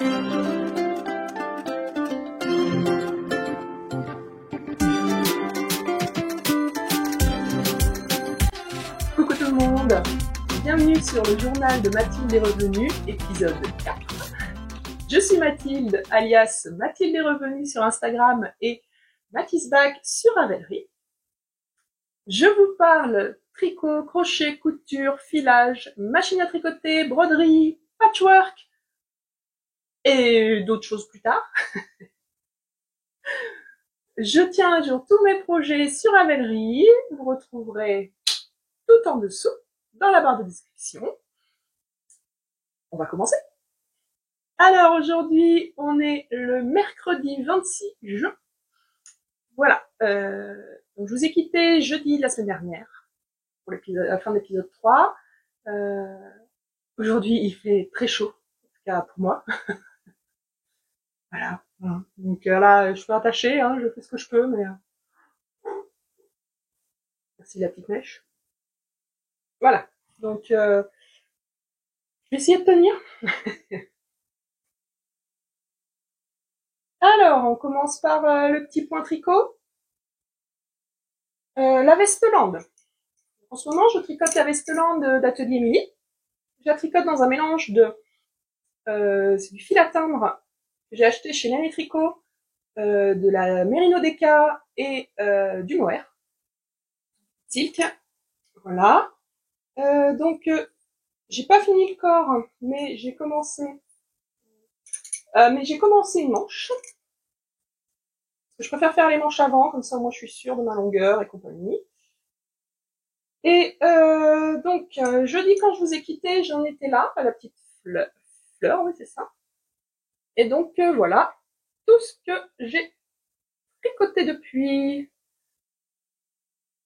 Coucou tout le monde, bienvenue sur le journal de Mathilde est revenue, épisode 4. Je suis Mathilde, alias Mathilde est revenue sur Instagram et Mathilde's sur Ravelry. Je vous parle tricot, crochet, couture, filage, machine à tricoter, broderie, patchwork et d'autres choses plus tard. Je tiens à jour tous mes projets sur Ravelry, vous retrouverez tout en dessous dans la barre de description. On va commencer. Alors aujourd'hui, on est le mercredi 26 juin. Voilà, donc je vous ai quitté jeudi de la semaine dernière pour la fin de l'épisode 3. Aujourd'hui, il fait très chaud, en tout cas pour moi. Voilà, donc là, je suis attachée, je fais ce que je peux, mais merci la petite mèche. Voilà, donc je vais essayer de tenir. Alors, on commence par le petit point tricot. La Vesteland. En ce moment, je tricote la Vesteland d'Atelier Mini. Je la tricote dans un mélange de... c'est du fil à timbre que j'ai acheté chez Lenny Tricot, de la Merino Deca et du mohair. Silk. Voilà. Donc, j'ai pas fini le corps, mais j'ai commencé... une manche. Je préfère faire les manches avant, comme ça moi je suis sûre de ma longueur et compagnie. Et donc, jeudi quand je vous ai quitté, j'en étais là, à la petite fleur, oui c'est ça. Et donc voilà, tout ce que j'ai tricoté depuis.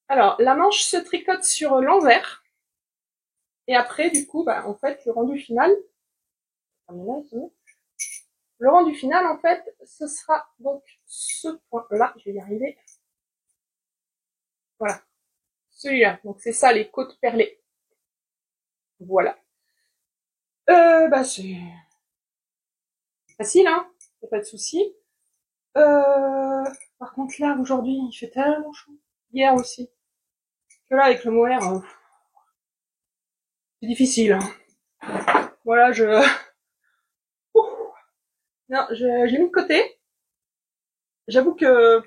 Alors, la manche se tricote sur l'envers. Et après, du coup, en fait, le rendu final, en fait, ce sera donc ce point-là, je vais y arriver. Voilà. Celui-là. Donc c'est ça, les côtes perlées. Voilà. C'est facile, hein. Y'a pas de souci. Par contre là, aujourd'hui, il fait tellement chaud. Hier aussi. Que là, avec le mohair, c'est difficile, hein. Voilà, non, je l'ai mis de côté. J'avoue que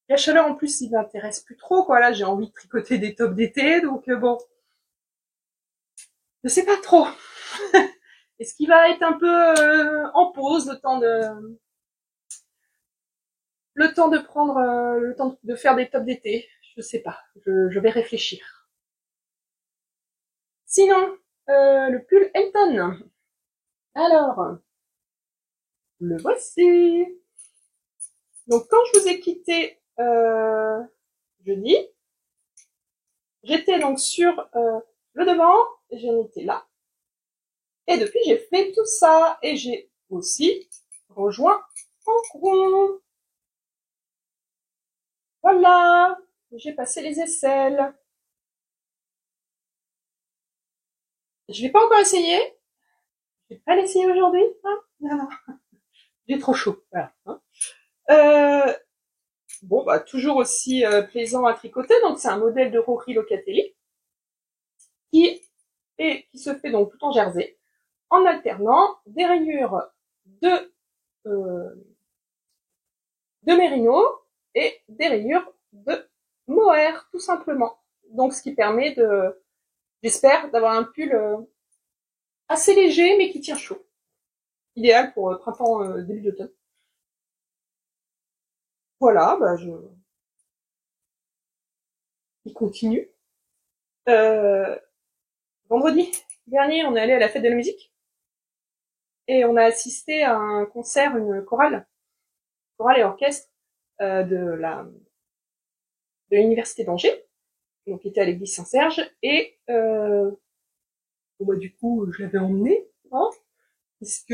la chaleur en plus, il m'intéresse plus trop, quoi. Là, j'ai envie de tricoter des tops d'été, donc bon. Je sais pas trop. Est-ce qu'il va être un peu en pause le temps de prendre le temps de faire des tops d'été? Je sais pas. Je vais réfléchir. Sinon, le pull Elton. Alors, le voici. Donc quand je vous ai quitté jeudi, j'étais donc sur le devant, j'en étais là. Et depuis, j'ai fait tout ça. Et j'ai aussi rejoint en rond. Voilà, j'ai passé les aisselles. Je vais pas encore essayer. Je vais pas l'essayer aujourd'hui. Non. Il est trop chaud. Voilà. Bon, toujours aussi plaisant à tricoter. Donc, c'est un modèle de Rory Locatelli qui se fait donc tout en jersey, en alternant des rayures de mérino et des rayures de mohair, tout simplement. Donc, ce qui permet j'espère, d'avoir un pull assez léger, mais qui tient chaud. Idéal pour printemps, début d'automne. Voilà, il continue. Vendredi dernier, on est allé à la fête de la musique. Et on a assisté à un concert, une chorale et orchestre de l'université d'Angers, donc qui était à l'église Saint-Serge, et du coup je l'avais emmené, puisque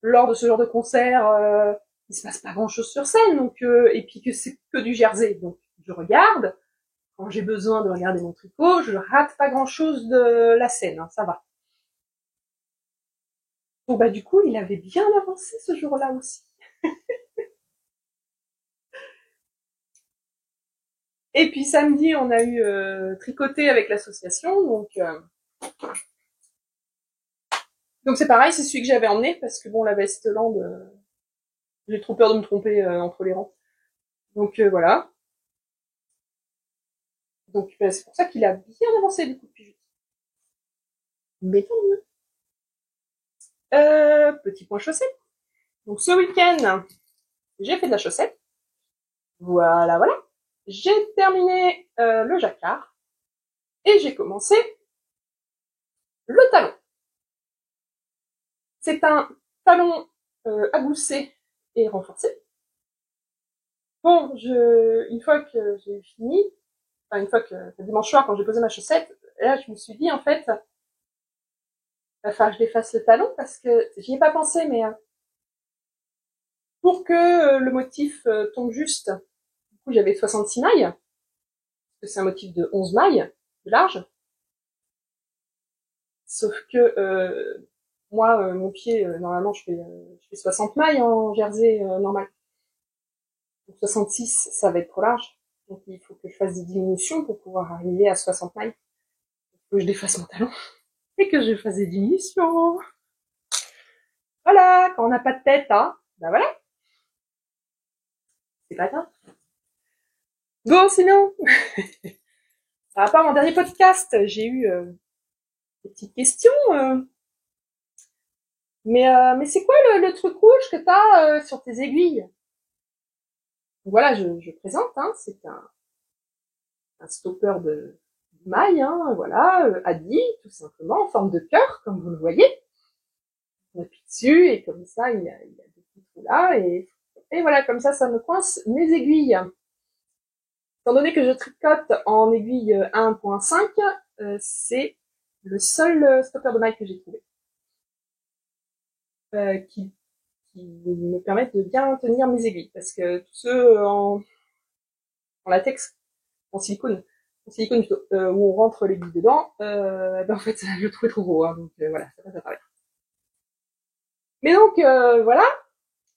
lors de ce genre de concert, il se passe pas grand chose sur scène, donc et puis que c'est que du jersey, donc je regarde. Quand j'ai besoin de regarder mon tricot, je rate pas grand chose de la scène, ça va. Bon bah du coup, il avait bien avancé ce jour-là aussi. Et puis samedi, on a eu tricoté avec l'association, donc c'est pareil, c'est celui que j'avais emmené parce que bon, la Vesteland, j'ai trop peur de me tromper entre les rangs. Donc voilà. Donc bah, c'est pour ça qu'il a bien avancé du coup depuis jeudi. Mais tant mieux. Petit point chaussette. Donc ce week-end, j'ai fait de la chaussette. Voilà, voilà. J'ai terminé le jacquard et j'ai commencé le talon. C'est un talon à gousset et renforcé. Bon, une fois que j'ai fini, enfin une fois que dimanche soir quand j'ai posé ma chaussette, là je me suis dit en fait, va falloir que je défasse le talon parce que j'y ai pas pensé, mais pour que le motif tombe juste, du coup j'avais 66 mailles, parce que c'est un motif de 11 mailles de large. Sauf que moi, mon pied, normalement je fais 60 mailles en jersey normal. Donc 66, ça va être trop large. Donc il faut que je fasse des diminutions pour pouvoir arriver à 60 mailles. Il faut que je défasse mon talon et que je fasse des diminutions. Voilà, quand on n'a pas de tête, hein, bah voilà, c'est pas grave. Bon, sinon, par rapport à mon dernier podcast, j'ai eu des petites questions. Mais c'est quoi le truc rouge que t'as sur tes aiguilles? Voilà, je présente, hein, c'est un stopper de maille, hein, voilà, Adi, tout simplement, en forme de cœur, comme vous le voyez. On appuie dessus, et comme ça, il y a des petits trous là, et voilà, comme ça me coince mes aiguilles. Étant donné que je tricote en aiguille 1.5, c'est le seul stopper de maille que j'ai trouvé, qui me permettent de bien tenir mes aiguilles, parce que tous ceux en latex, en silicone plutôt, où on rentre l'aiguille dedans, ben en fait, je le trouvais trop gros, hein, donc voilà, ça passe à travers. Mais donc, voilà,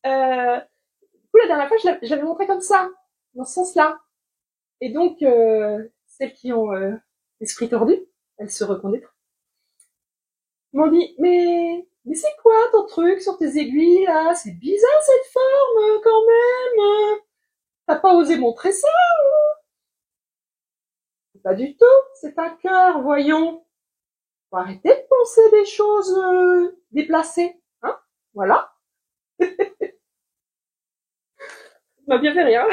du coup, la dernière fois, je l'avais montré comme ça, dans ce sens-là. Et donc, celles qui ont l'esprit tordu, elles se reconnaîtront, m'ont dit, mais c'est quoi ton truc sur tes aiguilles, là? C'est bizarre, cette forme, quand même. T'as pas osé montrer ça? Pas du tout, c'est un cœur, voyons. Faut arrêter de penser des choses déplacées, hein? Voilà. Ça m'a bien fait rire.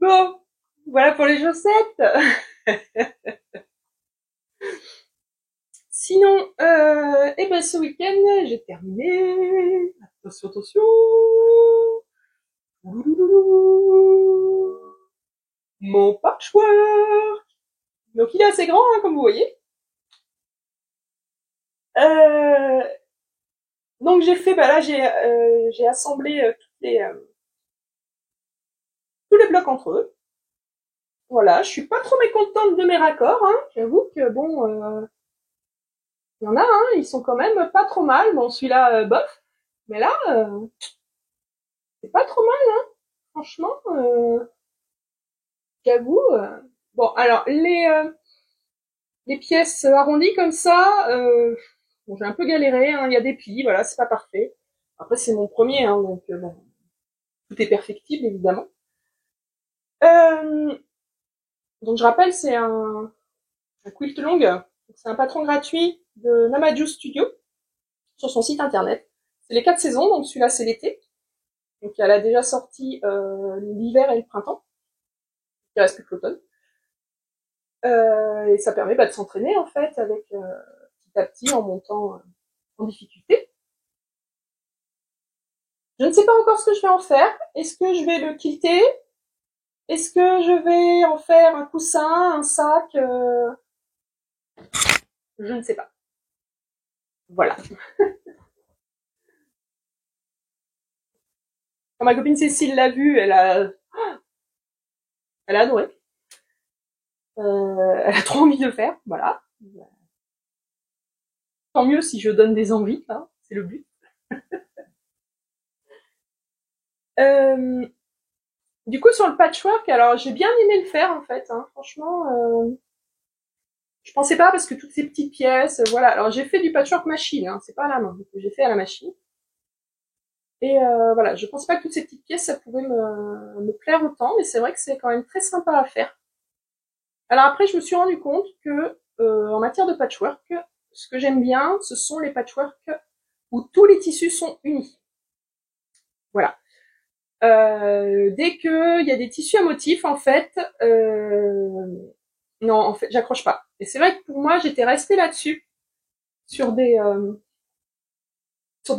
Bon, voilà pour les chaussettes. Sinon, eh ben ce week-end, j'ai terminé. Attention, attention. Mon patchwork. Donc il est assez grand, hein, comme vous voyez. Euh, donc j'ai fait, bah là j'ai assemblé tous les blocs entre eux. Voilà, je suis pas trop mécontente de mes raccords, hein. J'avoue que bon, il y en a, hein, ils sont quand même pas trop mal. Bon, celui-là, bof, mais là, c'est pas trop mal, hein. Franchement, j'avoue. Bon, alors les pièces arrondies comme ça, bon, j'ai un peu galéré, hein. Il y a des plis, voilà, c'est pas parfait. Après, c'est mon premier, hein, donc bon, tout est perfectible évidemment. Euh, donc je rappelle, c'est un quilt long. C'est un patron gratuit de Namaju Studio sur son site internet. C'est les 4 saisons, donc celui-là c'est l'été. Donc elle a déjà sorti l'hiver et le printemps. Il reste plus que l'automne. Et ça permet de s'entraîner en fait avec petit à petit en montant en difficulté. Je ne sais pas encore ce que je vais en faire. Est-ce que je vais le quilter? Est-ce que je vais en faire un coussin, un sac? Je ne sais pas. Voilà. Quand ma copine Cécile l'a vu, elle a adoré. Elle a trop envie de le faire, voilà. Tant mieux si je donne des envies, hein, c'est le but. Euh, du coup, sur le patchwork, alors j'ai bien aimé le faire en fait. Hein, franchement, je pensais pas parce que toutes ces petites pièces, voilà. Alors j'ai fait du patchwork machine, hein, c'est pas à la main, j'ai fait à la machine. Et voilà, je pense pas que toutes ces petites pièces, ça pouvait me plaire autant, mais c'est vrai que c'est quand même très sympa à faire. Alors après, je me suis rendu compte que en matière de patchwork, ce que j'aime bien, ce sont les patchworks où tous les tissus sont unis. Voilà. Dès que il y a des tissus à motifs, en fait, non, en fait, j'accroche pas. Et c'est vrai que pour moi, j'étais restée là-dessus sur des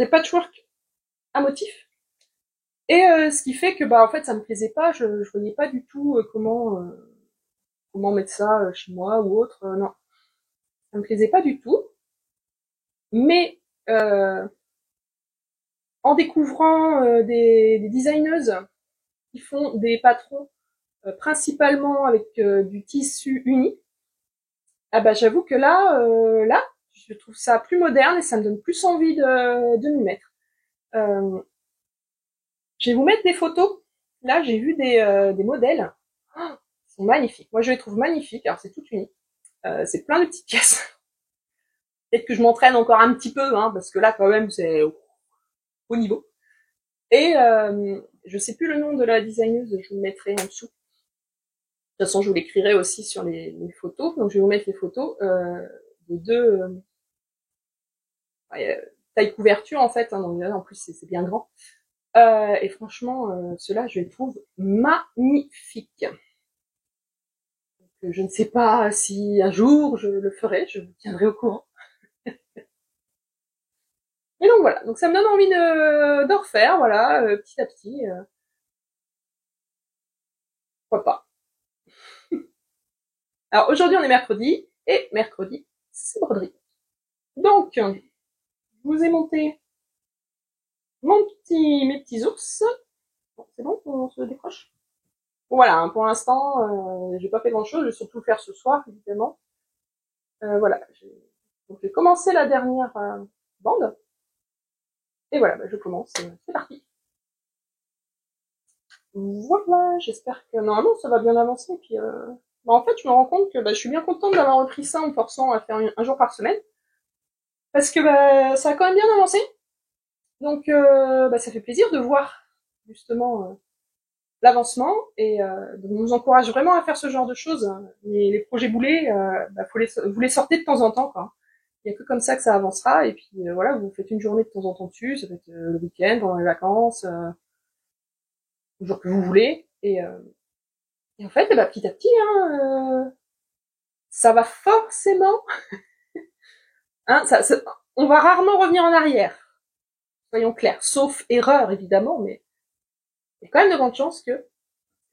patchworks à motifs. Et ce qui fait que bah en fait, ça me plaisait pas. Je voyais pas du tout comment mettre ça chez moi ou autre. Non, ça me plaisait pas du tout. Mais en découvrant des designeuses qui font des patrons principalement avec du tissu uni, ah bah j'avoue que là, je trouve ça plus moderne et ça me donne plus envie de m'y mettre. Euh, je vais vous mettre des photos. Là, j'ai vu des modèles. Oh, ils sont magnifiques. Moi, je les trouve magnifiques. Alors, c'est tout uni. C'est plein de petites pièces. Peut-être que je m'entraîne encore un petit peu, hein, parce que là, quand même, c'est au niveau. Et je sais plus le nom de la designeuse, je vous le mettrai en dessous. De toute façon, je vous l'écrirai aussi sur les photos. Donc, je vais vous mettre les photos de deux taille couverture en fait. Hein, donc, en plus, c'est bien grand. Et franchement, ceux-là, je les trouve magnifiques. Je ne sais pas si un jour je le ferai, je vous tiendrai au courant. Et donc voilà, donc ça me donne envie de refaire, voilà, petit à petit. Pourquoi pas. Alors aujourd'hui on est mercredi, et mercredi, c'est broderie. Donc, je vous ai monté mes petits ours. Bon, c'est bon, on se décroche. Bon, voilà, hein, pour l'instant, j'ai pas fait grand chose, je vais surtout le faire ce soir, évidemment. Voilà, donc j'ai commencé la dernière bande. Et voilà, bah, je commence, c'est parti. Voilà, j'espère que normalement ça va bien avancer. Puis, bah, en fait, je me rends compte que bah, je suis bien contente d'avoir repris ça en forçant à faire un jour par semaine. Parce que bah, ça a quand même bien avancé. Donc, bah, ça fait plaisir de voir justement l'avancement. Et donc, on nous encourage vraiment à faire ce genre de choses. Hein. Les projets boulets, bah, vous les sortez de temps en temps. Quoi. Il n'y a que comme ça que ça avancera. Et puis voilà, vous faites une journée de temps en temps dessus. Ça peut être le week-end, pendant les vacances, le jour que vous voulez. Et en fait, bah, petit à petit, hein, ça va forcément, hein, on va rarement revenir en arrière, soyons clairs, sauf erreur évidemment, mais il y a quand même de grandes chances que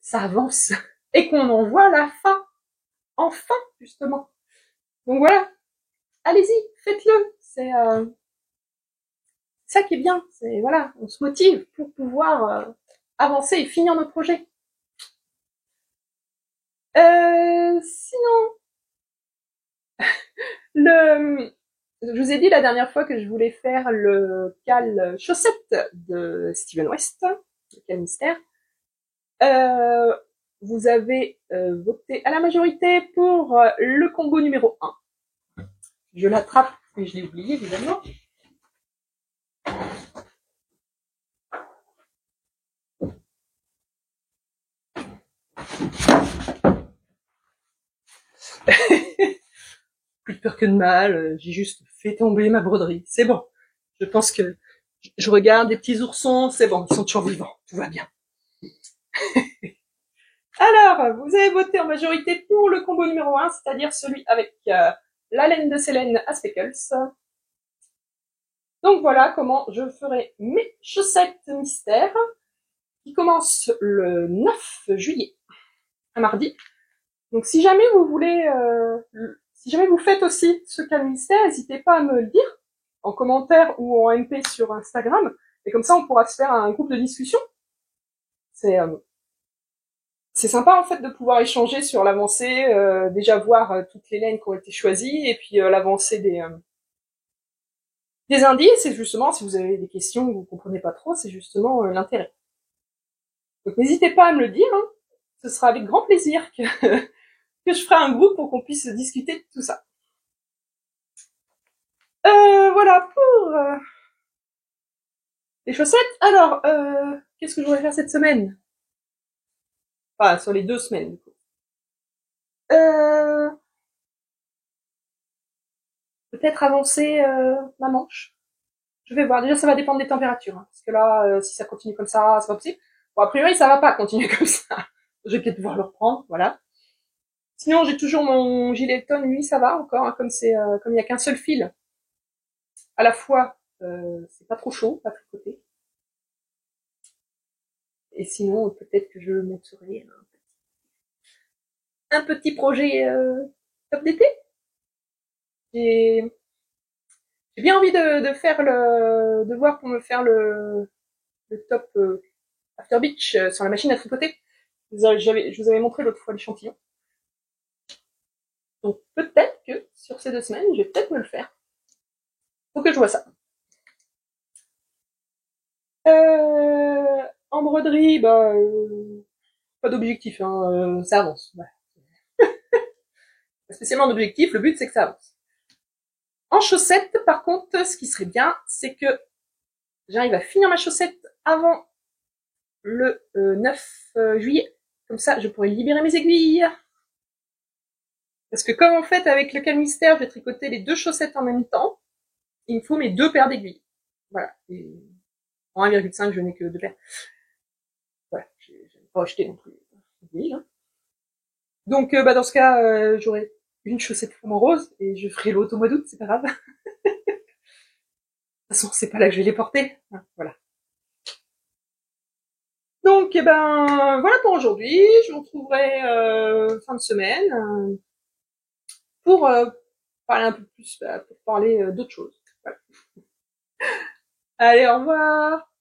ça avance et qu'on en voit la fin, enfin justement. Donc voilà, allez-y, faites-le, c'est ça qui est bien, c'est voilà, on se motive pour pouvoir avancer et finir nos projets. Sinon, je vous ai dit la dernière fois que je voulais faire le cal chaussette de Steven West, le cal mystère. Euh, vous avez voté à la majorité pour le combo numéro 1. Je l'attrape, mais je l'ai oublié évidemment. Plus de peur que de mal, j'ai juste fait tomber ma broderie. C'est bon. Je pense que je regarde des petits oursons, c'est bon, ils sont toujours vivants, tout va bien. Alors, vous avez voté en majorité pour le combo numéro 1, c'est-à-dire celui avec la laine de Célène à Speckles. Donc voilà comment je ferai mes chaussettes mystères qui commencent le 9 juillet, un mardi. Donc si jamais vous voulez, si jamais vous faites aussi ce cas mystère, n'hésitez pas à me le dire en commentaire ou en MP sur Instagram. Et comme ça, on pourra se faire un groupe de discussion. C'est sympa en fait de pouvoir échanger sur l'avancée, déjà voir toutes les laines qui ont été choisies et puis l'avancée des indices, et justement, si vous avez des questions que vous comprenez pas trop, c'est justement l'intérêt. Donc n'hésitez pas à me le dire, hein. Ce sera avec grand plaisir que, que je ferai un groupe pour qu'on puisse discuter de tout ça. Voilà pour les chaussettes. Alors, qu'est-ce que je voudrais faire cette semaine? Enfin, sur les 2 semaines, du coup. Euh, Peut-être avancer ma manche. Je vais voir. Déjà, ça va dépendre des températures. Hein, parce que là, si ça continue comme ça, c'est pas possible. Bon, a priori, ça va pas continuer comme ça. Je vais peut-être pouvoir le reprendre, voilà. Sinon, j'ai toujours mon gilet de tonne, lui, ça va encore, hein, comme comme il y a qu'un seul fil. À la fois, c'est pas trop chaud, pas tricoté. Et sinon, peut-être que je monterai un petit projet top d'été. J'ai j'ai bien envie de faire de voir pour me faire le top After Beach sur la machine à tricoter. Je vous avais montré l'autre fois l'échantillon. Donc peut-être que sur ces 2 semaines, je vais peut-être me le faire. Faut que je vois ça. En broderie, bah, pas d'objectif, hein, ça avance. Ouais. Pas spécialement d'objectif, le but c'est que ça avance. En chaussettes, par contre, ce qui serait bien, c'est que j'arrive à finir ma chaussette avant le 9 juillet. Comme ça, je pourrais libérer mes aiguilles. Parce que comme en fait, avec le calmistère, je vais tricoter les 2 chaussettes en même temps, il me faut mes 2 paires d'aiguilles. Voilà. Et en 1,5, je n'ai que 2 paires. Voilà. J'ai pas acheté non plus d'aiguilles, hein. Donc, bah, dans ce cas, j'aurai une chaussette flamant rose et je ferai l'autre au mois d'août, c'est pas grave. De toute façon, c'est pas là que je vais les porter. Hein, voilà. Donc, eh ben, voilà pour aujourd'hui. Je vous retrouverai fin de semaine pour parler un peu plus, pour parler d'autres choses. Voilà. Allez, au revoir.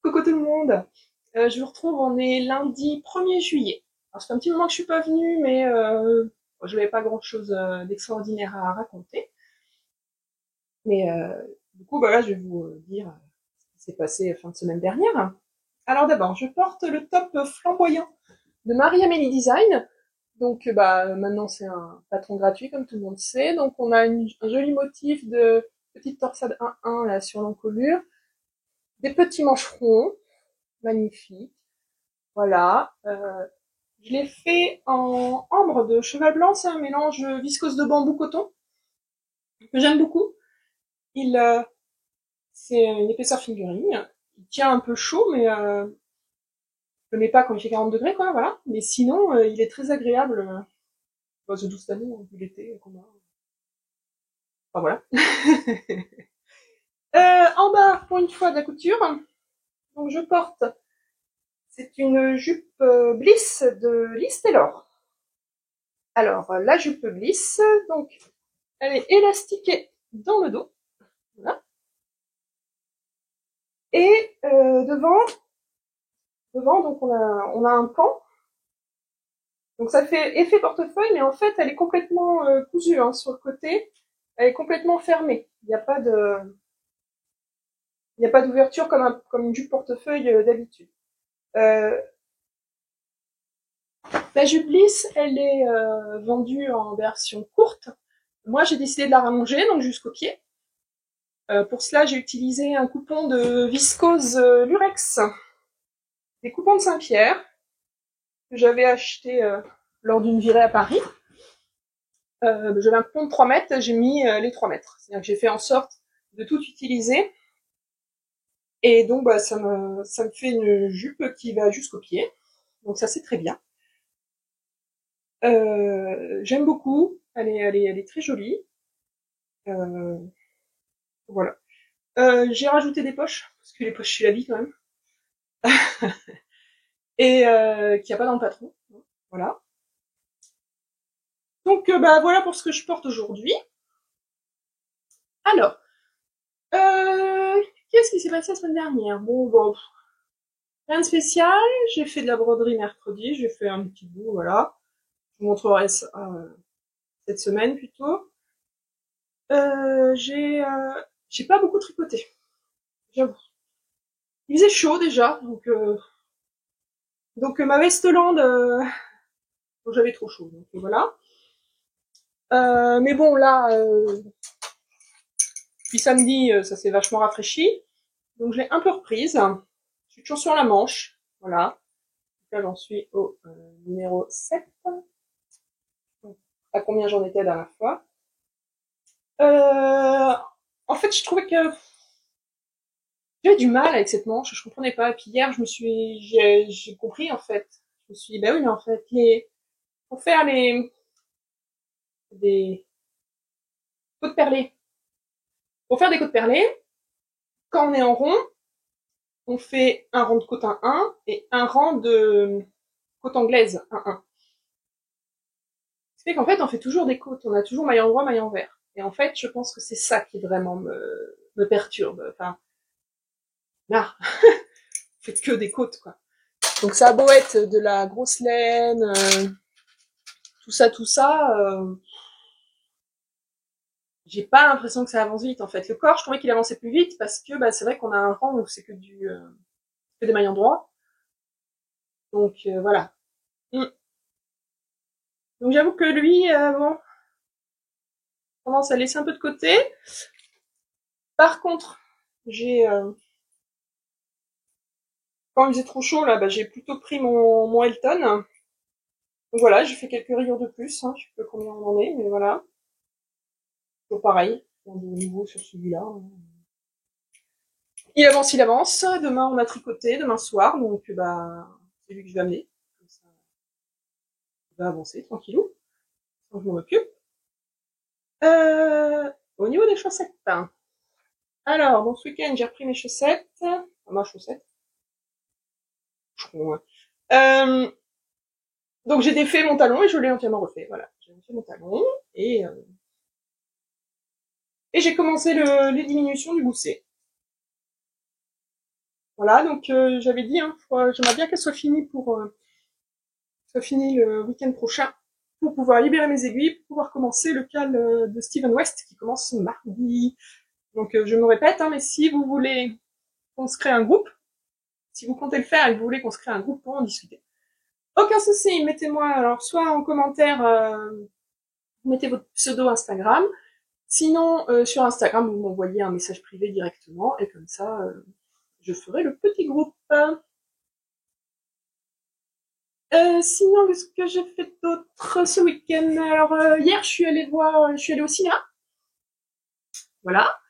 Coucou tout le monde. Je vous retrouve, on est lundi 1er juillet. Alors, c'est un petit moment que je suis pas venue, mais je n'avais pas grand chose d'extraordinaire à raconter. Mais du coup, bah là, je vais vous dire ce qui s'est passé fin de semaine dernière. Alors d'abord, je porte le top flamboyant de Marie-Amélie Design. Donc bah maintenant c'est un patron gratuit comme tout le monde sait. Donc on a un joli motif de petite torsade 1-1 là sur l'encolure. Des petits mancherons, magnifiques. Voilà. Je l'ai fait en ambre de cheval blanc, c'est un mélange viscose de bambou coton que j'aime beaucoup. C'est une épaisseur figurine. Il tient un peu chaud, mais je le mets pas quand il fait 40 degrés, quoi, voilà. Mais sinon, il est très agréable. Ce douce année, hein, vu l'été qu'on a. Enfin voilà. En bas, pour une fois, de la couture. Donc je porte. C'est une jupe Bliss de Liz Taylor. Alors, la jupe Bliss, donc, elle est élastiquée dans le dos. Voilà. Et devant, donc on a un pan. Donc ça fait effet portefeuille, mais en fait, elle est complètement cousue hein, sur le côté. Elle est complètement fermée. Il n'y a pas d'ouverture comme une jupe portefeuille d'habitude. La jupe lisse, elle est vendue en version courte. Moi, j'ai décidé de la rallonger, donc jusqu'au pied. Pour cela, j'ai utilisé un coupon de viscose Lurex, des coupons de Saint-Pierre, que j'avais acheté lors d'une virée à Paris. J'avais un coupon de 3 mètres, j'ai mis les 3 mètres. C'est-à-dire que j'ai fait en sorte de tout utiliser. Et donc, bah, ça me fait une jupe qui va jusqu'au pied. Donc ça, c'est très bien. J'aime beaucoup. Elle est très jolie. Voilà. J'ai rajouté des poches, parce que les poches, je suis la vie quand même. Et qu'il n'y a pas dans le patron. Voilà. Donc, bah, voilà pour ce que je porte aujourd'hui. Alors, qu'est-ce qui s'est passé la semaine dernière? Bon, rien de spécial. J'ai fait de la broderie mercredi. J'ai fait un petit bout, voilà. Je vous montrerai ça cette semaine plutôt. J'ai pas beaucoup tricoté, j'avoue. Il faisait chaud déjà, donc ma Vestelande, j'avais trop chaud, donc voilà. Mais bon là, puis samedi, ça s'est vachement rafraîchi, donc je l'ai un peu reprise. Je suis toujours sur la manche, voilà. Là j'en suis au numéro 7. À combien j'en étais la dernière fois. En fait, je trouvais que j'avais du mal avec cette manche, je comprenais pas. Et puis hier, j'ai compris en fait. Je me suis dit, bah oui, mais en fait, pour faire des côtes perlées, pour faire des côtes perlées, quand on est en rond, on fait un rang de côte 1-1 et un rang de côte anglaise 1-1. Ce qui fait qu'en fait, on fait toujours des côtes, on a toujours maillant droit, maillant vert. Et en fait, je pense que c'est ça qui vraiment me perturbe. Enfin, là, vous faites que des côtes, quoi. Donc ça a beau être de la grosse laine, tout ça, j'ai pas l'impression que ça avance vite en fait. Le corps, je trouvais qu'il avançait plus vite parce que bah, c'est vrai qu'on a un rang où c'est que des mailles endroits. Donc voilà. Donc j'avoue que lui, bon, tendance à laisser un peu de côté. Par contre, j'ai quand il faisait trop chaud là, bah, j'ai plutôt pris mon Elton. Donc voilà, j'ai fait quelques rayures de plus. Hein, je sais pas combien on en est, mais voilà. Toujours pareil, on est au niveau sur celui-là. Il avance. Demain, on a tricoté, demain soir, donc bah, c'est lui que je vais amener. Comme ça, il va avancer tranquillou, sans que je m'en occupe. Au niveau des chaussettes. Alors, bon, ce week-end, j'ai repris mes chaussettes. Ma chaussette. Donc j'ai défait mon talon et je l'ai entièrement refait. Voilà, j'ai refait mon talon et j'ai commencé les diminutions du gousset. Voilà, donc j'avais dit, hein, j'aimerais bien qu'elle soit finie le week-end prochain pour pouvoir libérer mes aiguilles, pour pouvoir commencer le cal de Steven West qui commence mardi. Donc je me répète, hein, mais si vous voulez qu'on se crée un groupe, si vous comptez le faire et que vous voulez qu'on se crée un groupe pour en discuter, aucun souci, mettez-moi alors soit en commentaire, vous mettez votre pseudo Instagram, sinon sur Instagram vous m'envoyez un message privé directement et comme ça je ferai le petit groupe. Sinon, qu'est-ce que j'ai fait d'autre ce week-end? Alors hier je suis allée au cinéma. Voilà.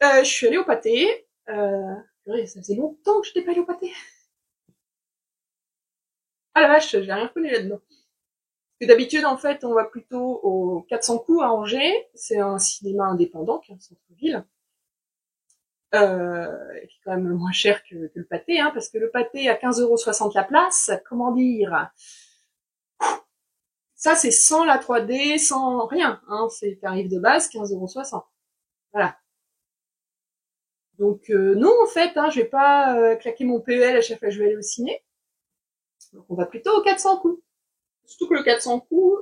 Je suis allée au pâté. Ça faisait longtemps que je n'étais pas allée au pâté. Ah la vache, j'ai rien reconnu là-dedans. Parce que d'habitude, en fait, on va plutôt au 400 coups à Angers. C'est un cinéma indépendant qui est en centre-ville. Qui est quand même moins cher que le pâté, hein, parce que le pâté à 15,60 € la place, comment dire? Ça, c'est sans la 3D, sans rien, hein. C'est tarif de base, 15,60 €. Voilà. Donc non, en fait, hein, je vais pas claquer mon PEL à chaque fois que je vais aller au ciné. Donc on va plutôt au 400 coups. Surtout que le 400 coups,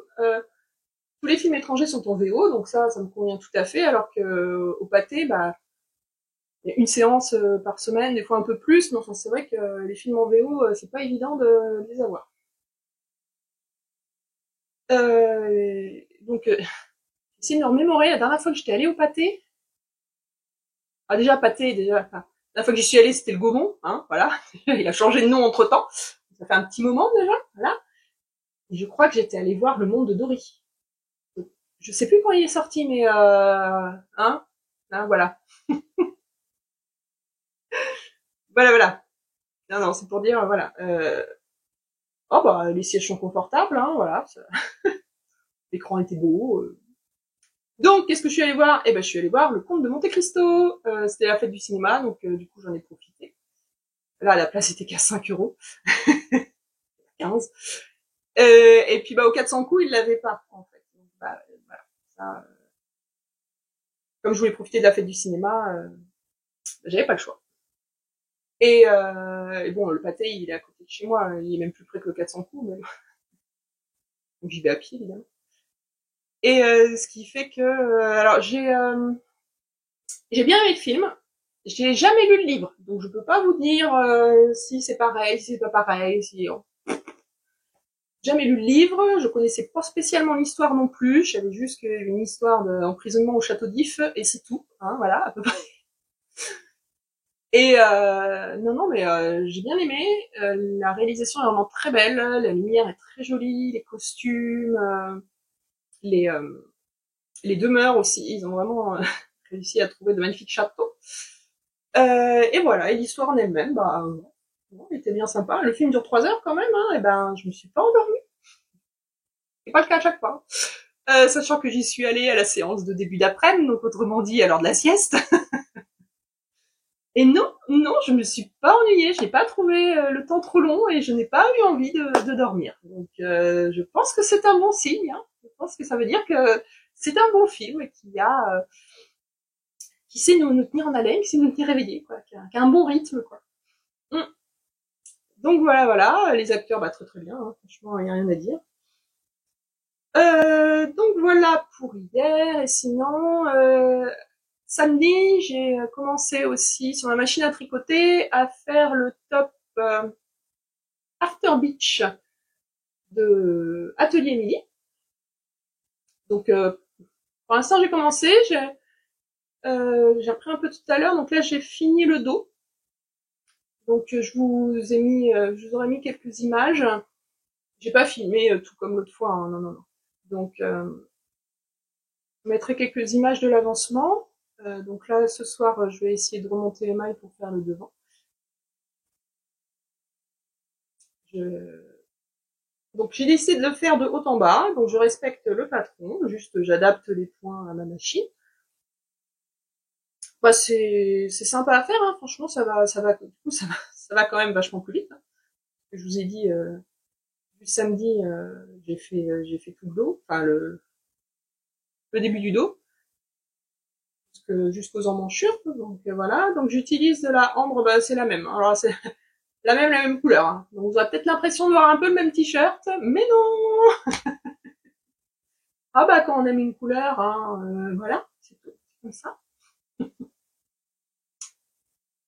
tous les films étrangers sont en VO, donc ça me convient tout à fait, alors que au Pathé, bah, il y a une séance par semaine, des fois un peu plus, mais enfin c'est vrai que les films en VO, c'est pas évident de les avoir. Donc j'essaie de me remémorer la dernière fois que j'étais allée au Pathé. Ah déjà Pathé, déjà, enfin, la dernière fois que j'y suis allée, c'était le Gaumont, hein, voilà. Il a changé de nom entre temps. Ça fait un petit moment déjà, voilà. Et je crois que j'étais allée voir Le Monde de Dory. Je sais plus quand il est sorti, mais hein, voilà. Voilà. Non, non, c'est pour dire, voilà. Oh bah les sièges sont confortables, hein, voilà. L'écran était beau. Donc qu'est-ce que je suis allée voir? Eh ben je suis allée voir Le Comte de Monte-Cristo. C'était la fête du cinéma, donc du coup j'en ai profité. Là la place était qu'à 5 €, 15. Et puis bah au 400 coups ils l'avaient pas en fait. Donc, bah voilà. Ça, comme je voulais profiter de la fête du cinéma, j'avais pas le choix. Et bon, le Pathé, il est à côté de chez moi, il est même plus près que le 400 coups, même. Donc j'y vais à pied, évidemment. Et ce qui fait que, alors j'ai bien aimé le film. J'ai jamais lu le livre, donc je peux pas vous dire si c'est pareil, si c'est pas pareil, si. Jamais lu le livre, je connaissais pas spécialement l'histoire non plus. Je savais juste qu'il y avait une histoire d'emprisonnement au château d'If et c'est tout, hein, voilà, à peu près. Et non, mais j'ai bien aimé. La réalisation est vraiment très belle, la lumière est très jolie, les costumes, les les demeures aussi, ils ont vraiment réussi à trouver de magnifiques châteaux. Et voilà, et l'histoire en elle-même, bah, elle était bien sympa. Le film dure 3 heures quand même, hein, et ben je me suis pas endormie. C'est pas le cas à chaque fois. Sachant que j'y suis allée à la séance de début d'après-midi, donc autrement dit à l'heure de la sieste. Et non, je me suis pas ennuyée, j'ai pas trouvé le temps trop long et je n'ai pas eu envie de dormir. Donc je pense que c'est un bon signe, hein. Je pense que ça veut dire que c'est un bon film qui sait nous tenir en haleine, qui sait nous tenir réveillés, quoi, qui a un bon rythme, quoi. Mm. Donc voilà, les acteurs, bah très très bien, hein. Franchement, il y a rien à dire. Donc voilà pour hier, et sinon, samedi, j'ai commencé aussi sur la machine à tricoter à faire le top After Beach de Atelier Emily. Donc pour l'instant j'ai commencé, j'ai repris un peu tout à l'heure, donc là j'ai fini le dos. Donc je vous aurais mis quelques images. J'ai pas filmé tout comme l'autre fois, hein, non. Donc je mettrai quelques images de l'avancement. Donc là ce soir je vais essayer de remonter les mailles pour faire le devant. Donc j'ai décidé de le faire de haut en bas, donc je respecte le patron, juste j'adapte les points à ma machine. Bah c'est sympa à faire, hein. Franchement du coup, ça va quand même vachement plus vite, hein. Je vous ai dit du samedi j'ai fait tout le dos, enfin le début du dos, jusqu'aux emmanchures, donc voilà. Donc j'utilise de la ambre, bah c'est la même. Alors c'est la même couleur, hein. Donc vous aurez peut-être l'impression de voir un peu le même t-shirt, mais non. Ah bah quand on aime une couleur, hein, voilà, c'est tout, c'est comme ça.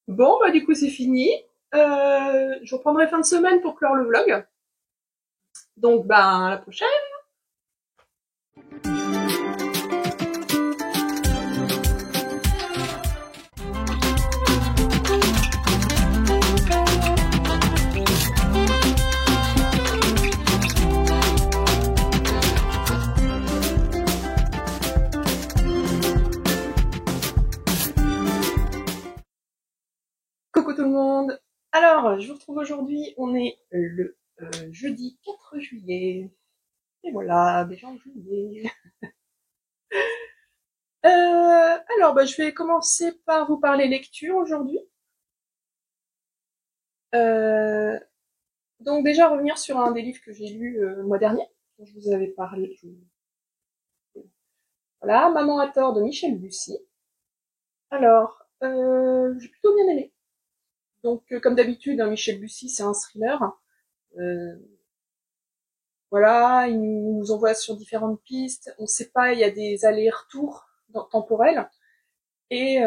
Bon bah du coup c'est fini. Je reprendrai fin de semaine pour clore le vlog. Donc bah à la prochaine. Coucou tout le monde. Alors je vous retrouve aujourd'hui, on est le jeudi 4 juillet. Et voilà, déjà en juillet. Alors bah, je vais commencer par vous parler lecture aujourd'hui. Donc déjà revenir sur un des livres que j'ai lu le mois dernier, dont je vous avais parlé. Voilà, Maman a tort de Michel Bussy. Alors, j'ai plutôt bien aimé. Donc, comme d'habitude, hein, Michel Bussy, c'est un thriller. Euh, voilà, il nous envoie sur différentes pistes. On ne sait pas, il y a des allers-retours temporels. Et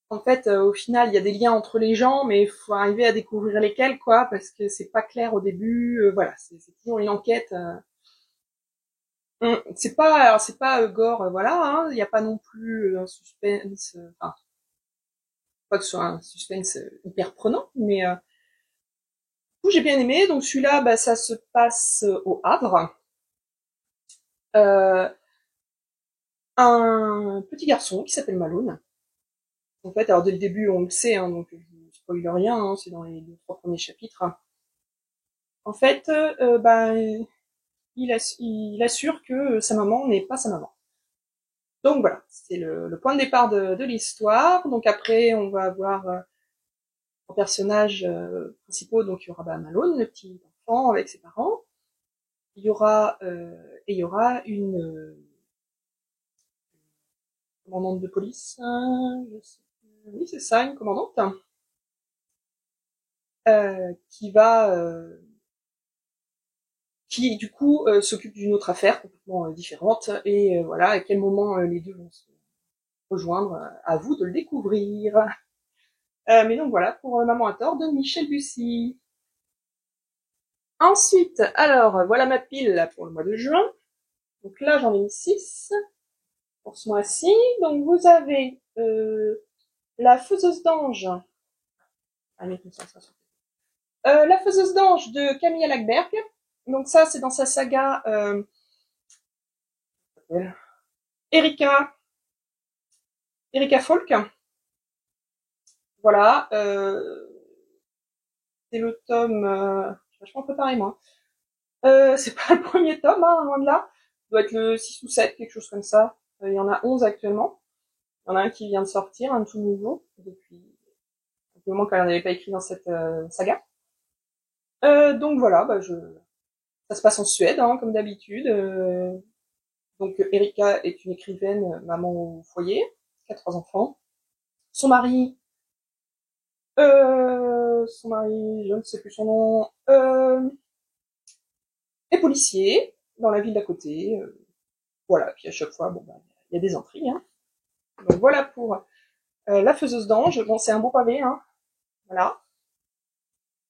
en fait, au final, il y a des liens entre les gens, mais il faut arriver à découvrir lesquels, quoi, parce que c'est pas clair au début. Voilà, c'est toujours une enquête. C'est pas gore, voilà. Hein, il n'y a pas non plus un suspense. Enfin, pas que ce soit un suspense hyper prenant, mais coup, j'ai bien aimé. Donc celui-là, bah, ça se passe au Havre. Euh, un petit garçon qui s'appelle Malone. En fait, alors dès le début, on le sait, hein, donc je ne spoil rien, hein, c'est dans les 2-3 premiers chapitres. En fait, bah, il assure que sa maman n'est pas sa maman. Donc voilà, c'est le point de départ de l'histoire. Donc après, on va avoir en personnages principaux, donc il y aura bah, Malone, le petit enfant avec ses parents. Il y aura une commandante de police, oui c'est ça, une commandante, qui va, qui du coup s'occupe d'une autre affaire complètement différente, et voilà, à quel moment les deux vont se rejoindre, à vous de le découvrir. Mais donc voilà, pour Maman à tort de Michel Bussy. Ensuite, alors, voilà ma pile là, pour le mois de juin. Donc là, j'en ai mis 6 pour ce mois-ci. Donc vous avez La Faiseuse d'ange. Allez, comme ça. La Faiseuse d'ange de Camilla Lackberg. Donc ça, c'est dans sa saga Erika Folk. Voilà. C'est le tome... je suis vachement préparée, moi. C'est pas le premier tome, hein, loin de là. Ça doit être le 6 ou 7, quelque chose comme ça. Il y en a 11 actuellement. Il y en a un qui vient de sortir, un tout nouveau, depuis le moment qu'elle n'avait pas écrit dans cette saga. Donc voilà, bah ça se passe en Suède, hein, comme d'habitude. Donc Erika est une écrivaine, maman au foyer, qui a 3 enfants. Son mari, je ne sais plus son nom, est policier dans la ville d'à côté. Voilà, puis à chaque fois, bon, bah, il y a des intrigues. Hein. Donc voilà pour La Faiseuse d'ange. Bon, c'est un beau pavé, hein. Voilà.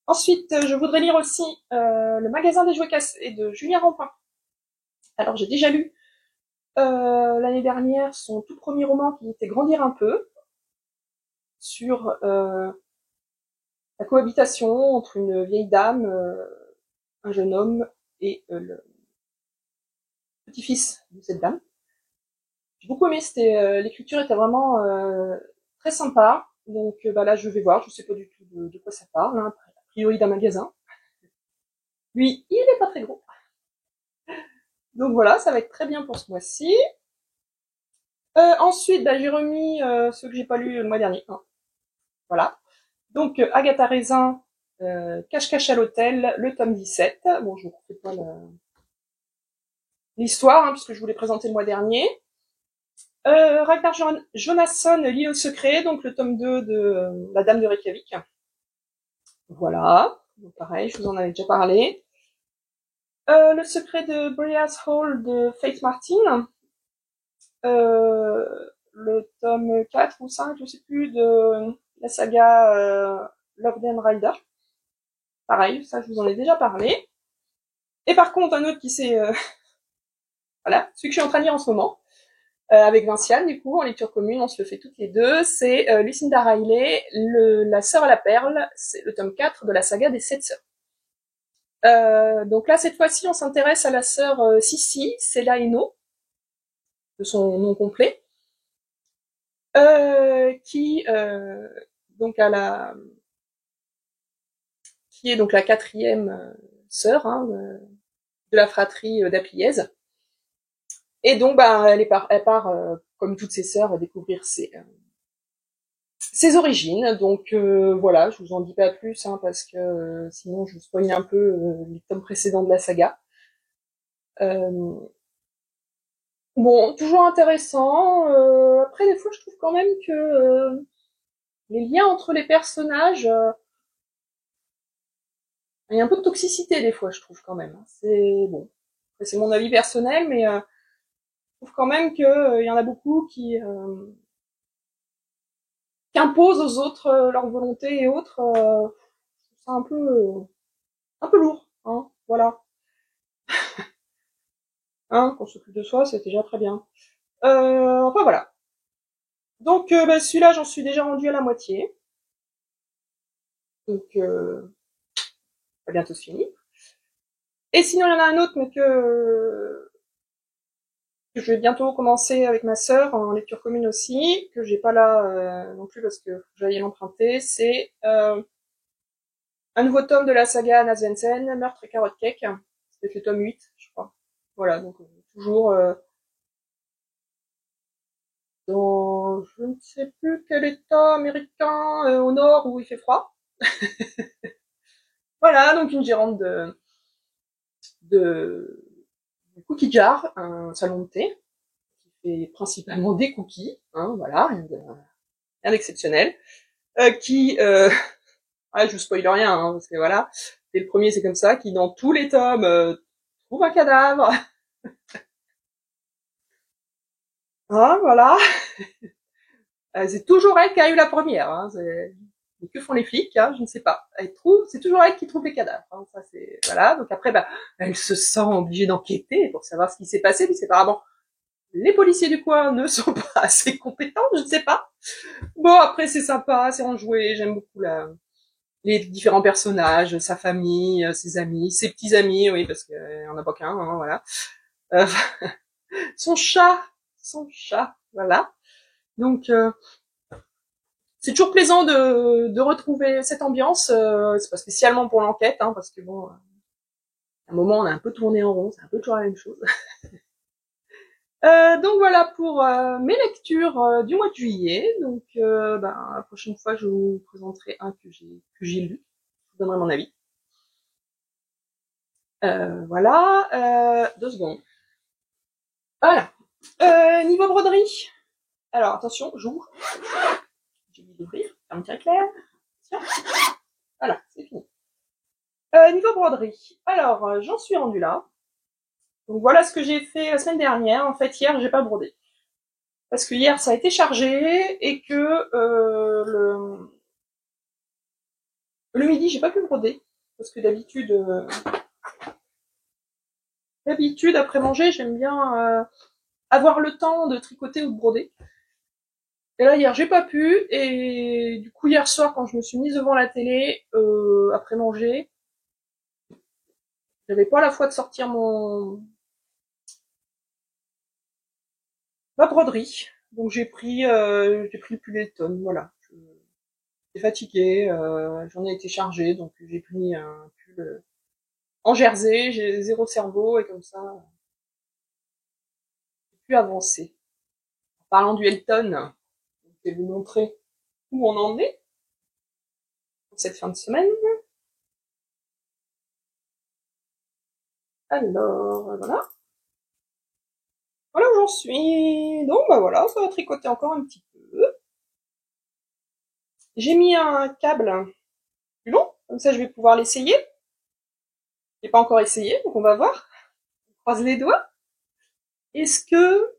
Ensuite, je voudrais lire aussi Le magasin des jouets cassés de Julien Rampin. Alors, j'ai déjà lu l'année dernière son tout premier roman qui était Grandir un peu, sur la cohabitation entre une vieille dame, un jeune homme et le petit-fils de cette dame. J'ai beaucoup aimé, l'écriture était vraiment très sympa. Donc bah là, je vais voir, je sais pas du tout de quoi ça parle. Hein. A priori d'un magasin. Lui, il est pas très gros. Donc voilà, ça va être très bien pour ce mois-ci. Ensuite, bah, j'ai remis ceux que j'ai pas lus le mois dernier. Hein. Voilà. Donc Agatha Raisin, Cache-cache à l'hôtel, le tome 17. Bon, je ne refais pas l'histoire, hein, puisque je vous l'ai présenté le mois dernier. Ragnar Jonasson, L'île au secret, donc le tome 2 de La Dame de Reykjavik. Voilà, donc pareil, je vous en avais déjà parlé. Le secret de Briar's Hall de Faith Martin. Le tome 4 ou 5, je sais plus, de la saga Loveland Rider. Pareil, ça je vous en ai déjà parlé. Et par contre, un autre qui s'est... voilà, celui que je suis en train de lire en ce moment, avec Vinciane, du coup, en lecture commune, on se le fait toutes les deux, c'est Lucinda Riley, La sœur à la perle, c'est le tome 4 de la saga des 7 sœurs. Donc là, cette fois-ci, on s'intéresse à la sœur Sissi, Sela Eno, de son nom complet, qui donc qui est donc la 4e sœur, hein, de la fratrie d'Apliez. Et donc, bah, elle part comme toutes ses sœurs, découvrir ses origines. Donc voilà, je vous en dis pas plus, hein, parce que sinon je vous spoil un peu les tomes précédents de la saga. Bon, toujours intéressant. Après, des fois, je trouve quand même que les liens entre les personnages, il y a un peu de toxicité des fois, je trouve quand même. C'est bon, c'est mon avis personnel, mais je trouve quand même que il y en a beaucoup qui imposent aux autres leur volonté et autres. C'est un peu lourd, hein. Voilà, hein, qu'on s'occupe de soi, c'est déjà très bien. Enfin voilà. Donc bah, celui-là, j'en suis déjà rendu à la moitié. Donc ça va bientôt se finir. Et sinon, il y en a un autre, mais que je vais bientôt commencer avec ma sœur en lecture commune aussi, que j'ai pas là non plus parce que faut que j'aille l'emprunter. C'est un nouveau tome de la saga Anna Svensson, Meurtre et Carotte Cake. C'est le tome 8, je crois. Voilà, donc toujours dans je ne sais plus quel état américain au nord où il fait froid. Voilà, donc une gérante de Cookie Jar, un salon de thé qui fait principalement des cookies, hein, voilà, rien d'exceptionnel, qui je vous spoil rien, hein, parce que voilà, c'est le premier, c'est comme ça, qui dans tous les tomes trouve un cadavre. Hein, voilà. C'est toujours elle qui a eu la première. Hein, mais que font les flics, hein, je ne sais pas. C'est toujours elle qui trouve les cadavres. Hein, ça c'est voilà. Donc après, bah, elle se sent obligée d'enquêter pour savoir ce qui s'est passé. Mais apparemment, les policiers du coin ne sont pas assez compétents. Je ne sais pas. Bon, après c'est sympa, c'est enjoué. J'aime beaucoup les différents personnages, sa famille, ses amis, ses petits amis, oui, parce qu'il y en a pas qu'un, hein, voilà. Euh, son chat, voilà. Donc c'est toujours plaisant de retrouver cette ambiance. C'est pas spécialement pour l'enquête, hein, parce que bon, à un moment on a un peu tourné en rond, c'est un peu toujours la même chose. Donc voilà pour mes lectures du mois de juillet. Donc la prochaine fois je vous présenterai un que j'ai lu. Je vous donnerai mon avis. Voilà, 2 secondes. Voilà. Niveau broderie. Alors attention, j'ouvre. J'ai oublié d'ouvrir. Un petit éclair. Tiens. Voilà, c'est fini. Niveau broderie. Alors, j'en suis rendue là. Donc voilà ce que j'ai fait la semaine dernière. En fait, hier, j'ai pas brodé. Parce que hier, ça a été chargé et que le midi, j'ai pas pu broder. Parce que d'habitude, après manger, j'aime bien avoir le temps de tricoter ou de broder. Et là, hier, j'ai pas pu. Et du coup, hier soir, quand je me suis mise devant la télé, après manger, j'avais pas la foi de sortir ma broderie. Donc j'ai pris le pull et tonnes, voilà. J'étais fatiguée, j'en ai été chargée, donc j'ai pris un pull en jersey, j'ai 0 cerveau, et comme ça, j'ai pu avancer. En parlant du Elton, je vais vous montrer où on en est pour cette fin de semaine. Alors, voilà. Voilà où j'en suis. Donc, bah voilà, ça va tricoter encore un petit peu. J'ai mis un câble plus long, comme ça je vais pouvoir l'essayer. J'ai pas encore essayé, donc on va voir. On croise les doigts. Est-ce que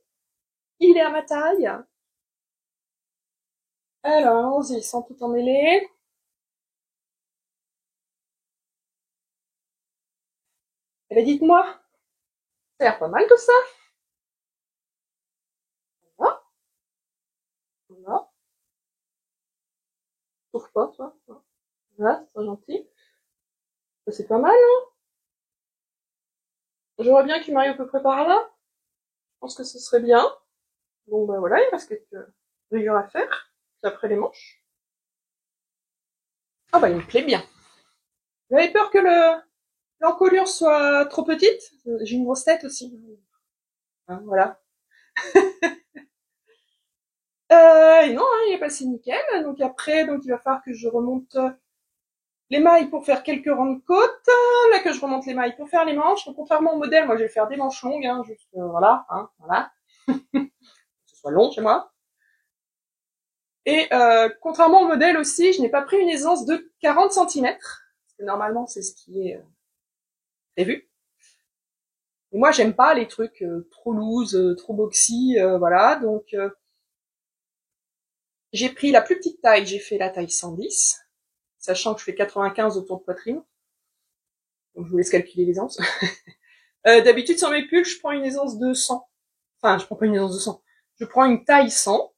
il est à ma taille? Alors, allons-y, sans tout emmêler. Eh ben, dites-moi, ça a l'air pas mal tout ça. Voilà, voilà. Trouve pas, toi. Voilà, c'est pas gentil. C'est pas mal, hein. J'aurais bien qu'il m'arrive à peu près par là. Je pense que ce serait bien. Bon, ben voilà, il reste quelques rayures à faire. Puis après les manches. Ah bah, il me plaît bien. J'avais peur que l'encolure soit trop petite. J'ai une grosse tête aussi. Hein, voilà. Et non, hein, il est passé nickel. Donc après, il va falloir que je remonte les mailles pour faire quelques rangs de côte. Là que je remonte les mailles pour faire les manches. Donc, contrairement au modèle, moi je vais faire des manches longues, hein, juste voilà, hein, voilà. que ce soit long chez moi. Et contrairement au modèle aussi, je n'ai pas pris une aisance de 40 centimètres, parce que normalement c'est ce qui est prévu. Et moi j'aime pas les trucs trop loose, trop boxy, voilà, donc j'ai pris la plus petite taille, j'ai fait la taille 110, sachant que je fais 95 autour de poitrine. Donc je vous laisse calculer l'aisance. D'habitude sur mes pulls, je prends une aisance de 100. Enfin, je prends pas une aisance de 100. Je prends une taille 100,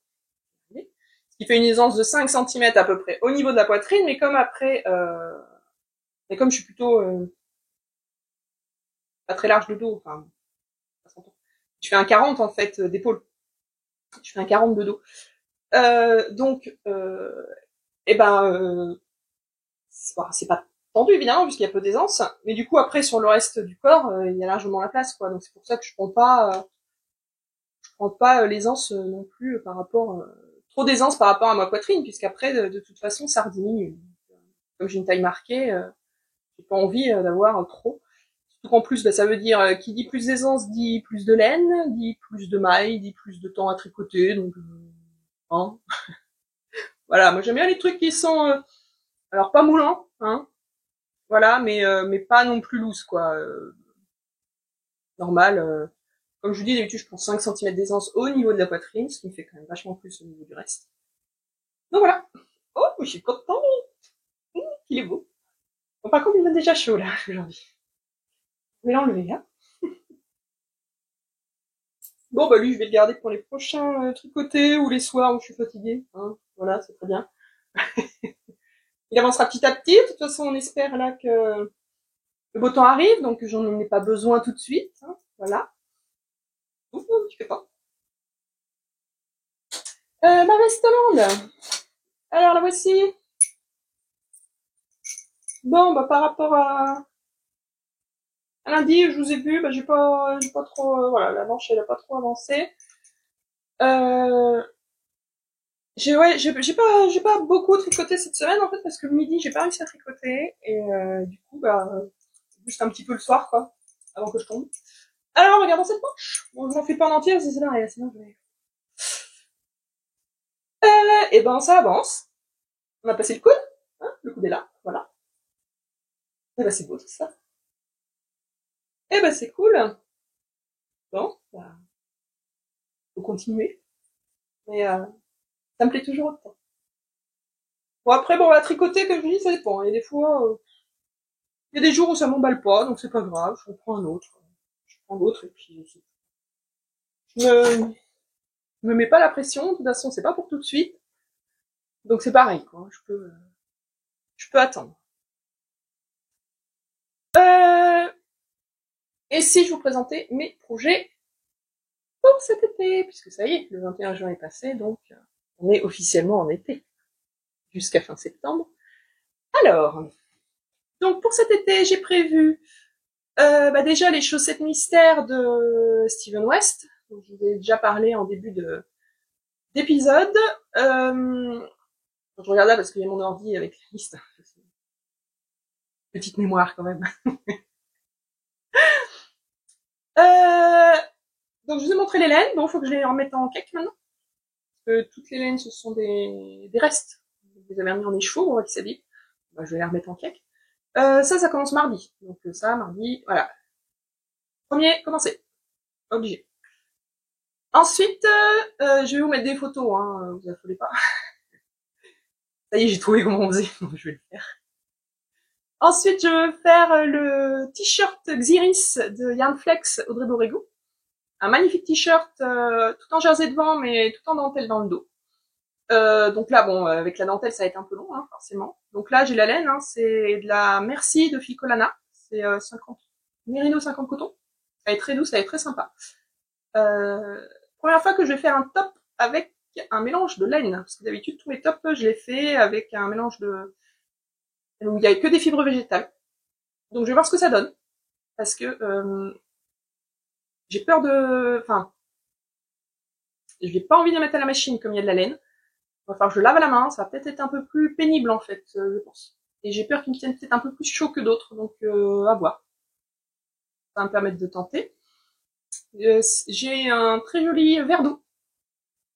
ce qui fait une aisance de 5 cm à peu près au niveau de la poitrine, mais comme après, mais comme je suis plutôt pas très large de dos, enfin, je fais un 40 en fait d'épaule. Je fais un 40 de dos. Donc, et ben, c'est pas tendu évidemment puisqu'il y a peu d'aisance, mais du coup après sur le reste du corps, il y a largement la place, quoi. Donc c'est pour ça que je prends pas l'aisance non plus par rapport trop d'aisance par rapport à ma poitrine, puisqu'après de toute façon ça rediminue. Comme j'ai une taille marquée, j'ai pas envie d'avoir trop. Surtout qu'en plus, bah, ça veut dire qui dit plus d'aisance dit plus de laine, dit plus de mailles, dit plus de temps à tricoter, donc hein. Voilà, moi j'aime bien les trucs qui sont alors pas moulants, hein, voilà, mais pas non plus loose, quoi. Normal. Comme je vous dis, d'habitude je prends 5 cm d'aisance au niveau de la poitrine, ce qui me fait quand même vachement plus au niveau du reste. Donc voilà. Oh, je suis contente. Il est beau. Bon, par contre, il me donne déjà chaud là aujourd'hui. Je vais l'enlever, hein. Bon, bah lui, je vais le garder pour les prochains tricotés ou les soirs où je suis fatiguée, hein. Voilà, c'est très bien. Il avancera petit à petit. De toute façon, on espère là que le beau temps arrive, donc j'en ai pas besoin tout de suite, hein. Voilà. Ouh, tu fais pas. Ma veste Hollande. Alors la voici. Bon, bah par rapport à lundi, je vous ai vu, bah j'ai pas trop, voilà, la manche elle a pas trop avancé. Euh, j'ai pas beaucoup tricoté cette semaine en fait parce que le midi j'ai pas réussi à tricoter et du coup bah juste un petit peu le soir quoi, avant que je tombe. Alors regardons cette manche. Bon, je m'en fais pas en entière, c'est là, sinon je vais. Et ben ça avance. On a passé le coude, hein, le coude est là, voilà. Et ben c'est beau tout ça. Et ben c'est cool. Bon, bah, faut continuer. Mais ça me plaît toujours autant. Bon après bon la tricoter comme je dis ça dépend. Il y a des fois, il y a des jours où ça m'emballe pas, donc c'est pas grave, je prends un autre. Je prends l'autre et puis je me mets pas la pression. De toute façon c'est pas pour tout de suite, donc c'est pareil quoi. Je peux attendre. Euh, et si je vous présentais mes projets pour cet été, puisque ça y est, le 21 juin est passé, donc on est officiellement en été jusqu'à fin septembre. Alors, donc pour cet été, j'ai prévu bah déjà les chaussettes mystères de Steven West, dont je vous ai déjà parlé en début d'épisode. Je regarde là parce qu'il y a mon ordi avec la liste. Petite mémoire quand même. Euh, donc je vous ai montré les laines, bon faut que je les remette en cake maintenant. Parce que toutes les laines ce sont des restes. Vous les avez remis en écheveau, on voit qu'ils s'habillent. Bah, je vais les remettre en cake. Ça commence mardi. Donc ça, mardi, voilà. Premier, commencez. Obligé. Ensuite, je vais vous mettre des photos, hein, vous affolez pas. Ça y est, j'ai trouvé comment on faisait, donc je vais le faire. Ensuite, je veux faire le t-shirt Xiris de Yarnflex Audrey Borrego. Un magnifique t-shirt tout en jersey devant, mais tout en dentelle dans le dos. Donc là, bon, avec la dentelle, ça va être un peu long, hein, forcément. Donc là, j'ai la laine, hein, c'est de la Merci de Ficolana. C'est 50, Merino 50 coton. Elle est très douce, elle est très sympa. Première fois que je vais faire un top avec un mélange de laine, parce que d'habitude, tous mes tops, je les fais avec un mélange de... où il y a que des fibres végétales. Donc je vais voir ce que ça donne. Parce que j'ai peur de... Enfin, j'ai pas envie de mettre à la machine comme il y a de la laine. Il va falloir que je lave à la main, ça va peut-être être un peu plus pénible en fait, je pense. Et j'ai peur qu'il me tienne peut-être un peu plus chaud que d'autres, donc à voir. Ça va me permettre de tenter. J'ai un très joli verre d'eau,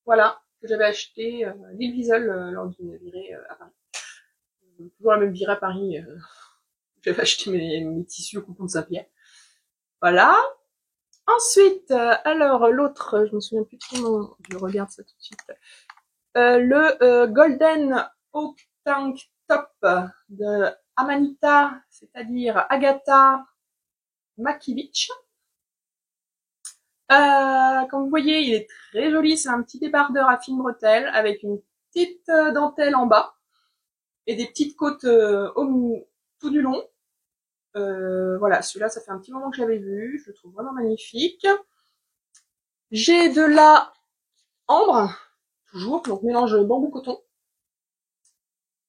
voilà, que j'avais acheté à l'île Wiesel lors d'une virée à Paris. Toujours la même virée à Paris. J'avais acheté mes tissus au coupon de Saint-Pierre. Voilà. Ensuite, alors l'autre, je me souviens plus de son nom, je regarde ça tout de suite. Le Golden Oak Tank Top de Amanita, c'est-à-dire Agatha Makiewicz. Comme vous voyez, il est très joli, c'est un petit débardeur à fine bretelle avec une petite dentelle en bas et des petites côtes tout du long. Voilà, celui-là, ça fait un petit moment que je l'avais vu, je le trouve vraiment magnifique. J'ai de la ambre, toujours, donc mélange bambou-coton,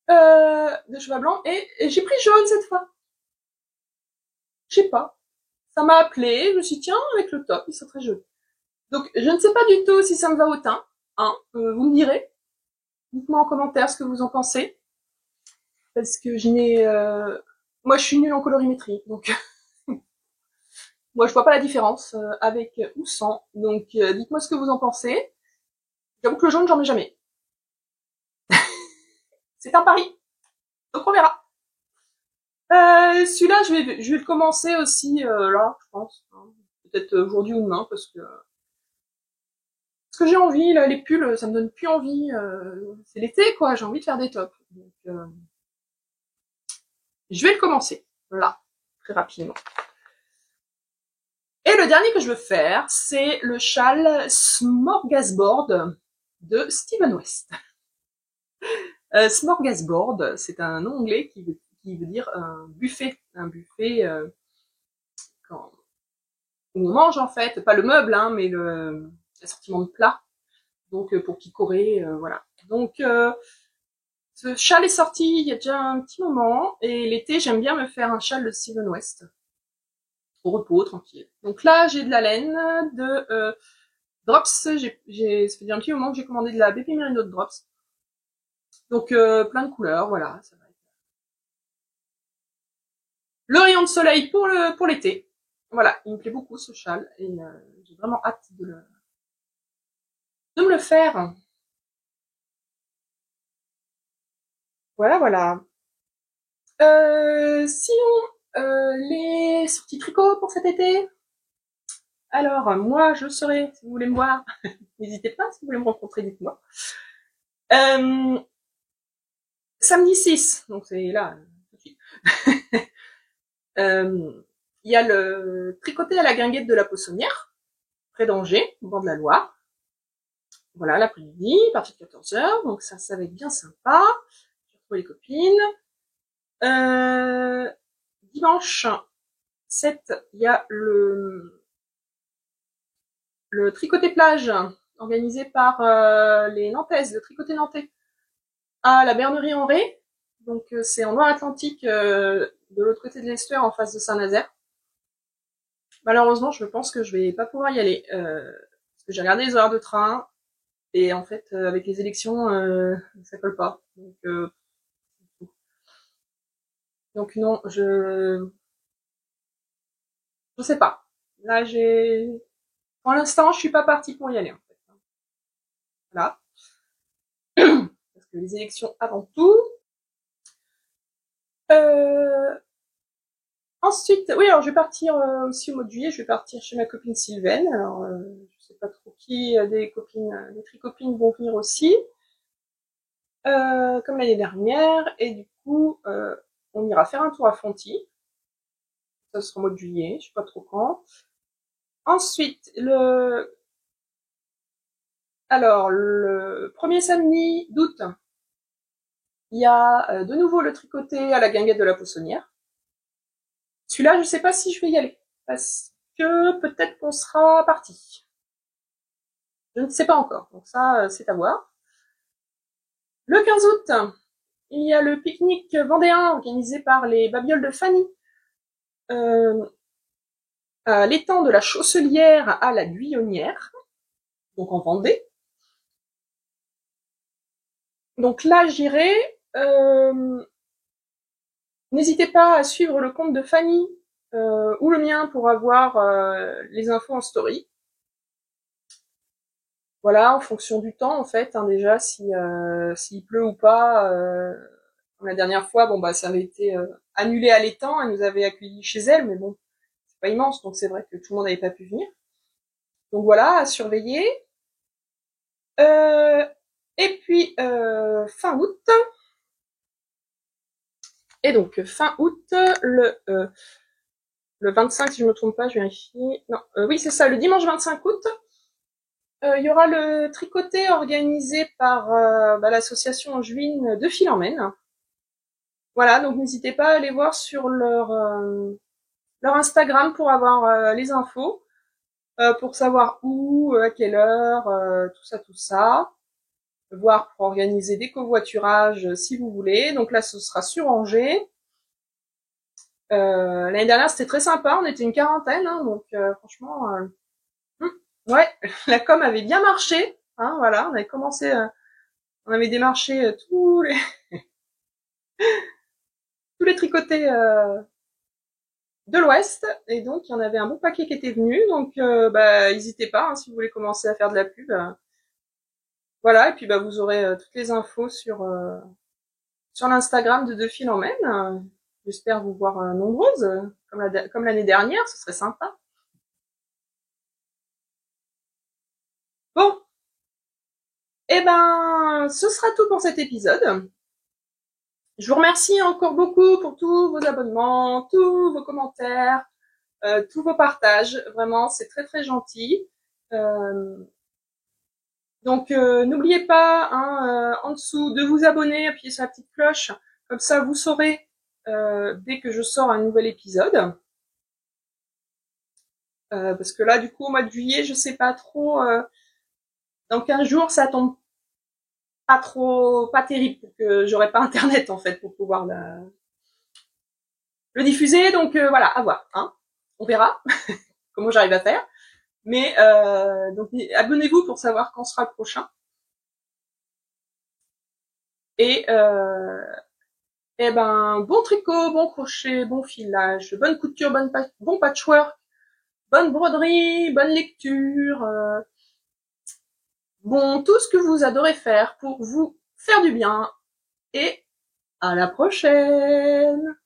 de cheval blanc, et j'ai pris jaune cette fois. Je sais pas, ça m'a appelé, je me suis dit, tiens, avec le top, il serait très joli. Donc, je ne sais pas du tout si ça me va au teint, hein, vous me direz. Dites-moi en commentaire ce que vous en pensez. Parce que je n'ai... Moi, je suis nulle en colorimétrie, donc... moi, je vois pas la différence avec ou sans. Donc, dites-moi ce que vous en pensez. J'avoue que le jaune, j'en ai jamais. C'est un pari. Donc, on verra. Celui-là, je vais le commencer aussi là, je pense. Hein. Peut-être aujourd'hui ou demain, parce que j'ai envie, là, les pulls, ça me donne plus envie. C'est l'été, quoi, j'ai envie de faire des tops. Donc, je vais le commencer, là, très rapidement. Et le dernier que je veux faire, c'est le châle Smorgasbord de Steven West. Smorgasbord, c'est un nom anglais qui veut dire un buffet quand, où on mange en fait, pas le meuble, hein, mais l'assortiment de plats. Donc pour picorer, voilà. Donc ce châle est sorti il y a déjà un petit moment, et l'été j'aime bien me faire un châle de Steven West. Au repos, tranquille. Donc là j'ai de la laine, de Drops, ça fait déjà un petit moment que j'ai commandé de la Baby Merino de Drops. Donc plein de couleurs, voilà. Ça va être... Le rayon de soleil pour l'été. Voilà, il me plaît beaucoup ce châle et j'ai vraiment hâte de me le faire. Voilà, voilà. Sinon, les sorties tricot pour cet été. Alors, moi, je serai, si vous voulez me voir, n'hésitez pas, si vous voulez me rencontrer, dites-moi. Samedi 6, donc c'est là, tout de suite. Il y a le tricoté à la guinguette de la Poissonnière, près d'Angers, au bord de la Loire. Voilà, l'après-midi, à partir de 14h, donc ça va être bien sympa. Je retrouve les copines. Dimanche 7, il y a le tricoté plage, organisé par les Nantaises, le tricoté nantais, à la Bernerie en Ré. Donc c'est en Loire-Atlantique, de l'autre côté de l'estuaire, en face de Saint-Nazaire. Malheureusement, je pense que je vais pas pouvoir y aller, parce que j'ai regardé les horaires de train, et en fait, avec les élections, ça colle pas. Donc non, je sais pas. Là, pour l'instant, je suis pas partie pour y aller, en fait. Voilà. Parce que les élections avant tout. Ensuite, oui, alors je vais partir aussi au mois de juillet, je vais partir chez ma copine Sylvaine. Alors, je sais pas trop qui, des copines, des tricopines vont venir aussi, comme l'année dernière, et du coup, on ira faire un tour à Fonty. Ça sera au mois de juillet, je sais pas trop quand. Ensuite, le premier samedi d'août, il y a de nouveau le tricoté à la guinguette de la Poissonnière. Celui-là, je sais pas si je vais y aller, parce que peut-être qu'on sera parti. Je ne sais pas encore, donc ça, c'est à voir. Le 15 août, il y a le pique-nique vendéen organisé par les Babioles de Fanny, à l'étang de la Chausselière à la Guyonnière, donc en Vendée. Donc là, j'irai. N'hésitez pas à suivre le compte de Fanny ou le mien pour avoir les infos en story. Voilà, en fonction du temps en fait, hein, déjà s'il pleut ou pas. La dernière fois, bon bah ça avait été annulé à l'étang, elle nous avait accueillis chez elle, mais bon, c'est pas immense, donc c'est vrai que tout le monde n'avait pas pu venir. Donc voilà, à surveiller. Euh, et puis fin août. Et donc fin août, le 25 si je me trompe pas, je vérifie. Non, oui c'est ça, le dimanche 25 août, il y aura le tricoté organisé par l'association Angevine de Fil en Maine. Voilà, donc n'hésitez pas à aller voir sur leur Instagram pour avoir les infos, pour savoir où, à quelle heure, tout ça. Voir pour organiser des covoiturages si vous voulez. Donc là, ce sera sur Angers. L'année dernière, c'était très sympa. On était une quarantaine, hein, donc franchement, ouais, la com avait bien marché. Hein, voilà, on avait commencé, on avait démarché tous les tricotés de l'Ouest, et donc il y en avait un bon paquet qui était venu. Donc, n'hésitez pas hein, si vous voulez commencer à faire de la pub. Voilà, et puis vous aurez toutes les infos sur l'Instagram de Fil en Maine. J'espère vous voir nombreuses, comme l'année dernière, ce serait sympa. Bon, et ce sera tout pour cet épisode. Je vous remercie encore beaucoup pour tous vos abonnements, tous vos commentaires, tous vos partages. Vraiment, c'est très très gentil. Donc n'oubliez pas hein, en dessous de vous abonner, appuyer sur la petite cloche, comme ça vous saurez dès que je sors un nouvel épisode. Parce que là, du coup, au mois de juillet, je sais pas trop. Dans 15 jours, ça tombe pas terrible, parce que j'aurai pas internet en fait pour pouvoir le diffuser. Donc voilà, à voir. Hein. On verra comment j'arrive à faire. Mais donc abonnez-vous pour savoir quand sera le prochain. Et bon tricot, bon crochet, bon filage, bonne couture, bon patchwork, bonne broderie, bonne lecture, bon tout ce que vous adorez faire pour vous faire du bien. Et à la prochaine!